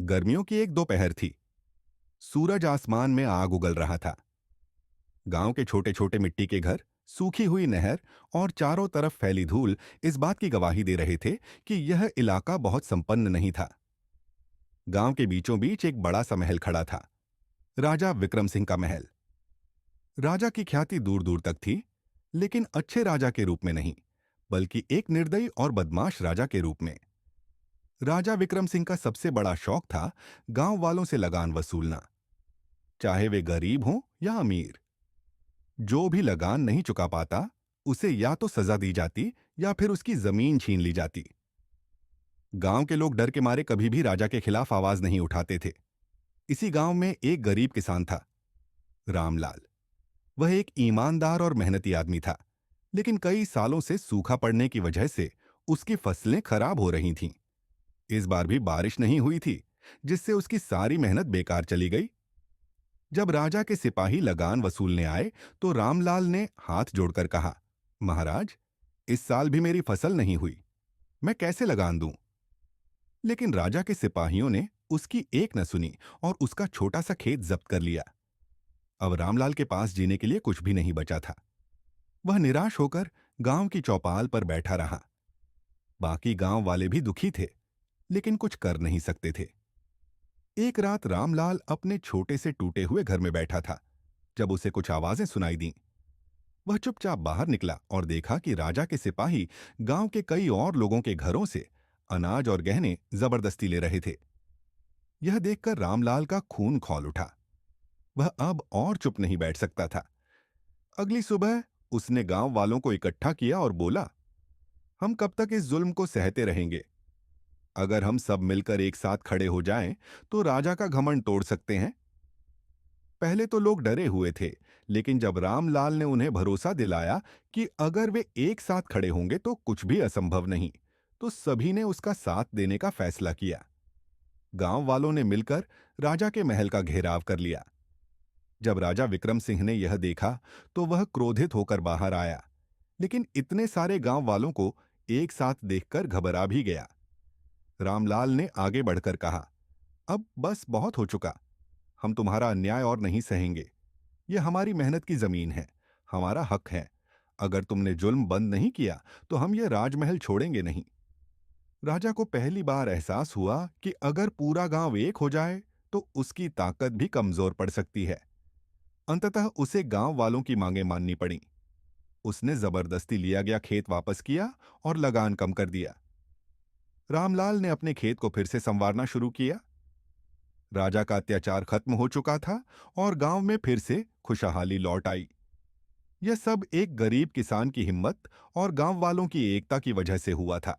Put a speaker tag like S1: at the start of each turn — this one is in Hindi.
S1: गर्मियों की एक दोपहर थी। सूरज आसमान में आग उगल रहा था। गांव के छोटे छोटे मिट्टी के घर, सूखी हुई नहर और चारों तरफ फैली धूल इस बात की गवाही दे रहे थे कि यह इलाका बहुत संपन्न नहीं था। गांव के बीचों बीच एक बड़ा सा महल खड़ा था। राजा विक्रम सिंह का महल। राजा की ख्याति दूर दूर तक थी, लेकिन अच्छे राजा के रूप में नहीं, बल्कि एक निर्दयी और बदमाश राजा के रूप में। राजा विक्रम सिंह का सबसे बड़ा शौक था गांव वालों से लगान वसूलना, चाहे वे गरीब हों या अमीर। जो भी लगान नहीं चुका पाता, उसे या तो सजा दी जाती या फिर उसकी जमीन छीन ली जाती। गांव के लोग डर के मारे कभी भी राजा के खिलाफ आवाज नहीं उठाते थे। इसी गांव में एक गरीब किसान था, रामलाल। वह एक ईमानदार और मेहनती आदमी था, लेकिन कई सालों से सूखा पड़ने की वजह से उसकी फसलें खराब हो रही थीं। इस बार भी बारिश नहीं हुई थी, जिससे उसकी सारी मेहनत बेकार चली गई। जब राजा के सिपाही लगान वसूलने आए तो रामलाल ने हाथ जोड़कर कहा, महाराज, इस साल भी मेरी फसल नहीं हुई, मैं कैसे लगान दूं? लेकिन राजा के सिपाहियों ने उसकी एक न सुनी और उसका छोटा सा खेत जब्त कर लिया। अब रामलाल के पास जीने के लिए कुछ भी नहीं बचा था। वह निराश होकर गांव की चौपाल पर बैठा रहा। बाकी गांव वाले भी दुखी थे, लेकिन कुछ कर नहीं सकते थे। एक रात रामलाल अपने छोटे से टूटे हुए घर में बैठा था, जब उसे कुछ आवाजें सुनाई दीं। वह चुपचाप बाहर निकला और देखा कि राजा के सिपाही गांव के कई और लोगों के घरों से अनाज और गहने जबरदस्ती ले रहे थे। यह देखकर रामलाल का खून खौल उठा। वह अब और चुप नहीं बैठ सकता था। अगली सुबह उसने गांव वालों को इकट्ठा किया और बोला, हम कब तक इस जुल्म को सहते रहेंगे? अगर हम सब मिलकर एक साथ खड़े हो जाएं, तो राजा का घमंड तोड़ सकते हैं। पहले तो लोग डरे हुए थे, लेकिन जब रामलाल ने उन्हें भरोसा दिलाया कि अगर वे एक साथ खड़े होंगे तो कुछ भी असंभव नहीं, तो सभी ने उसका साथ देने का फैसला किया। गांव वालों ने मिलकर राजा के महल का घेराव कर लिया। जब राजा विक्रम सिंह ने यह देखा तो वह क्रोधित होकर बाहर आया, लेकिन इतने सारे गांव वालों को एक साथ देखकर घबरा भी गया। रामलाल ने आगे बढ़कर कहा, अब बस बहुत हो चुका। हम तुम्हारा अन्याय और नहीं सहेंगे। यह हमारी मेहनत की जमीन है, हमारा हक है। अगर तुमने जुल्म बंद नहीं किया तो हम यह राजमहल छोड़ेंगे नहीं। राजा को पहली बार एहसास हुआ कि अगर पूरा गांव एक हो जाए तो उसकी ताकत भी कमजोर पड़ सकती है। अंततः उसे गांव वालों की मांगें माननी पड़ी। उसने जबरदस्ती लिया गया खेत वापस किया और लगान कम कर दिया। रामलाल ने अपने खेत को फिर से संवारना शुरू किया। राजा का अत्याचार खत्म हो चुका था और गांव में फिर से खुशहाली लौट आई। यह सब एक गरीब किसान की हिम्मत और गांव वालों की एकता की वजह से हुआ था।